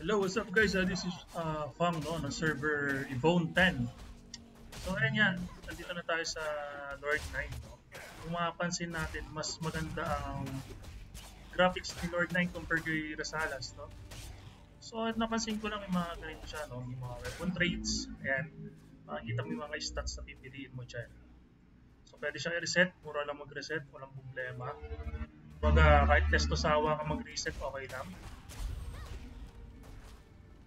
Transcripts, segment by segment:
Hello, what's up guys? This is Fang no, ng server Evone 10. So ayan yan, nandito na tayo sa Lord 9. No? Kung mapapansin natin, mas maganda ang graphics ni Lord 9 compared kay Rasalas. No? So napansin ko lang yung mga ganito siya, no? Yung mga weapon traits. Ayan, makikita mo yung mga stats na pipiliin mo dyan. So pwede siya i-reset, mura lang mag-reset, walang problema. Baga kahit testosawa ka mag-reset, okay lang.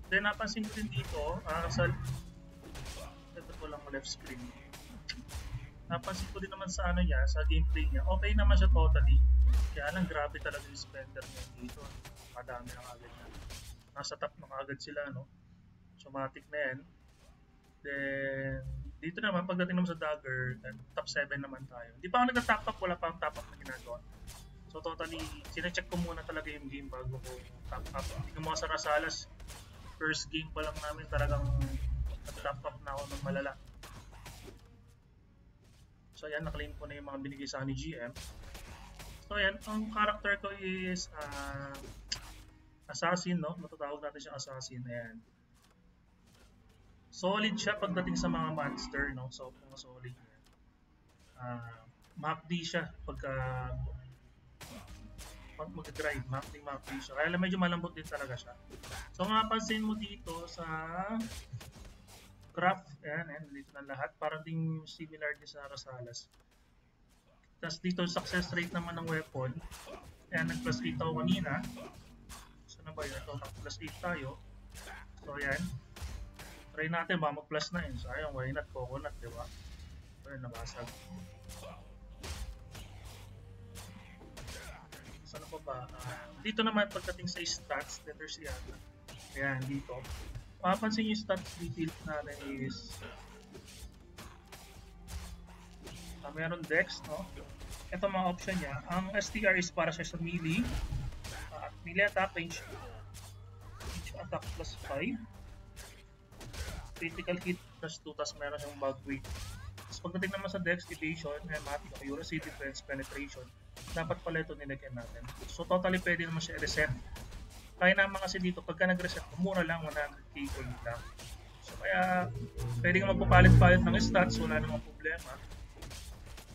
Then napansin ko din dito, sa ito ko lang left screen. Napansin ko din naman sa ano niya, sa gameplay niya, okay naman siya totally. Kaya lang grabe talaga yung spender niya dito. Madami lang agad na. Nasa top na agad sila, no? Automatic na yan. Then, dito naman, pagdating naman sa dagger, then, top 7 naman tayo. Hindi pa ako nag-top up, wala pa ang top up na ginagawa. So totally, sinecheck ko muna talaga yung game bago ko top up. Hindi ko mga sarasalas. First game pa lang namin talagang nag-top up na ako ng malala. So ayan, naklaim ko na yung mga binigay sa ni GM. So ayan, ang character ko is assassin, no? Matatawag natin siya assassin. Ayan. Solid siya pagdating sa mga monster, no? So mga solid niya. MACD siya pagka pag mag-drive, MACD siya. Kaya lang medyo malambot din talaga siya. So mapapansin mo dito sa craft, ayan, dito na lahat. Parang din similar din sa Rasalas. Tapos dito, success rate naman ng weapon. Ayan, nag-plus 8 ako kanina. So na ba yun? Ito, plus 8 tayo. So ayan. Try natin, baka mag-plus na yun. So ayun, why not? Coconut, diba? So ayan, nabasag. So ano pa ba? Dito naman, pagdating sa stats, letters yan. Ayan, dito. Mapapansin yung stats details natin is meron dex, no? Ito mga option niya. Ang STR is para siya sa melee. Melee attack range. Each attack plus 5. Critical hit plus 2. Tapos meron siyang bug weight. Tapos pagdating naman sa dex, evasion, matic, accuracy, defense, penetration. Dapat pala ito nilagyan natin. So totally pwede naman siya i-reset. Kaya naman kasi dito, pagka nag-reset, mura lang, 100k gold lang. So kaya, pwede ka magpapalit-palit ng stats, wala namang problema.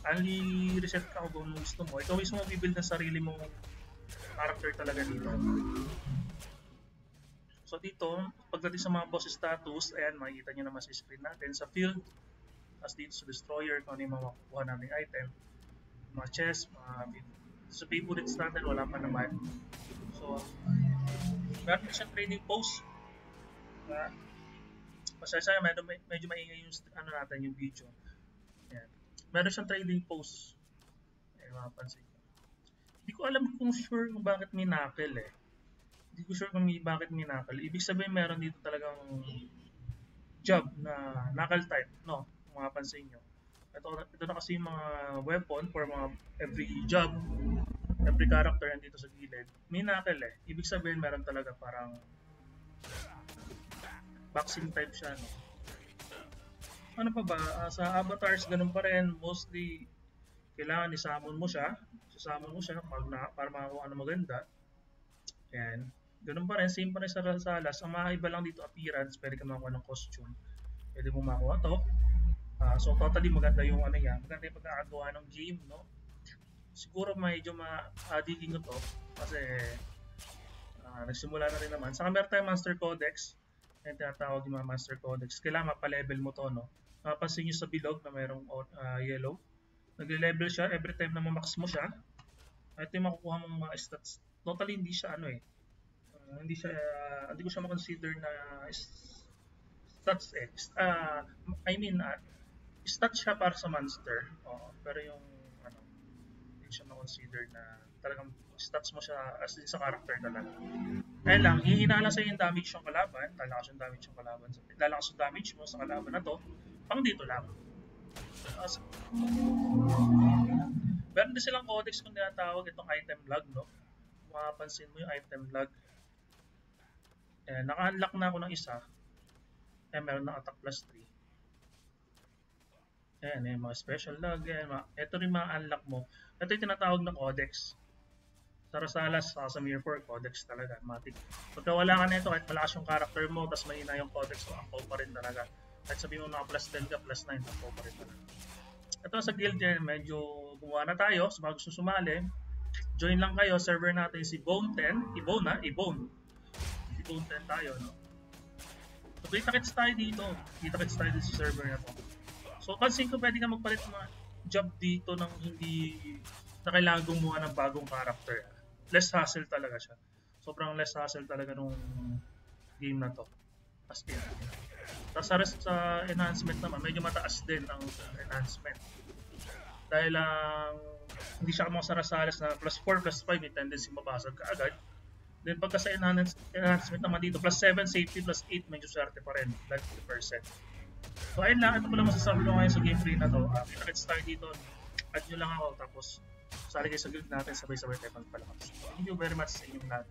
Only reset ka kung gusto mo. Ikaw mismo bibuild ng sarili mong character talaga dito. So dito, pagdating sa mga boss status, ayan, makikita nyo naman sa screen natin. Sa field, as dito sa destroyer, kung ano yung makukuha namin item. Mga chest, sa favorites natin, wala pa naman. So, meron siyang trading post. Pasensya, medyo maingay yung ano natin, yung video. Ayan. Meron siyang trading post. Ayan, mapapansin ko. Hindi ko alam kung sure kung bakit may knuckle eh. Hindi ko sure kung bakit may knuckle. Ibig sabihin meron dito talagang job na knuckle type, no? Kung mapapansin nyo. Ito na kasi yung mga weapon for mga every job, every character nandito sa gilid. May knuckle eh. Ibig sabihin meron talaga parang boxing type siya, no? Ano pa ba? Sa avatars, ganun pa rin. Mostly, kailangan i-summon mo siya. Susummon mo siya para makakuha ng maganda. Ayan. Ganun pa rin. Same pa rin sa Rasalas. Ang makaiba lang dito appearance. Pwede ka makakuha ng costume. Pwede mo makakuha to. So totally maganda yung ano yan. Maganda yung pagkakagawa ng game, no? Siguro medyo ma-addicting ko to. Kasi nagsimula na rin naman. Saka meron tayong Master Codex. Yung tinatawag yung mga Master Codex. Kailangan mapa-level mo to, no? Mapapansin nyo sa bilog na mayroong yellow. Nagle-level siya every time na ma-max mo siya. Ito yung makukuha mong mga stats. Totally hindi siya ano eh. Hindi ko siya ma-consider na stats eh. Stats siya para sa monster. Pero yung ano, hindi siya ma-consider na talagang stats mo siya as in sa character talaga. Kaya lang, hihina lang sa'yo yung damage yung kalaban, lalakas yung damage mo sa kalaban na to, pang dito lang. Meron din silang codex kung tinatawag itong item lag, no? Mapapansin mo yung item lag. Naka-unlock na ako ng isa. Meron ng attack plus 3. Ayan, mga special lag. Ito rin mga unlock mo. Ito yung tinatawag na codex. Sa Rasalas, sa Mirror 4, Codex talaga, matik. Pagka wala ka nito, kahit malakas yung character mo, tapos mahina yung Codex mo, angkaw pa rin talaga. Kahit sabihin mo naka plus 10 ka, plus 9, angkaw pa rin talaga. Ito sa guild din, medyo gumawa na tayo. Sa mga gusto sumali, join lang kayo. Server natin si Bone 10. Ibone 10 tayo, no? So, kita-kits tayo dito. Kita-kits tayo dito sa server na to. So, pansin ko pwede ka magpalit mga job dito ng hindi na kailangan gumawa ng bagong character. Less hassle talaga siya. Sobrang less hassle talaga nung game na to. As in. Tapos sa enhancement naman, medyo mataas din ang enhancement. Dahil lang hindi siya mga sa Rasalas na plus 4, plus 5, may tendency mabasag ka agad. Then pagka sa enhancement naman dito, plus 7, safety, plus 8, medyo swerte pa rin, like 50%. So ayun lang, ito pala masasabi ko ngayon sa gameplay na to. Kita-kits tayo dito, add nyo lang ako, tapos sali kayo sa guild natin, sabay-sabay tayo magpalakas. Thank you very much sa inyong lahat.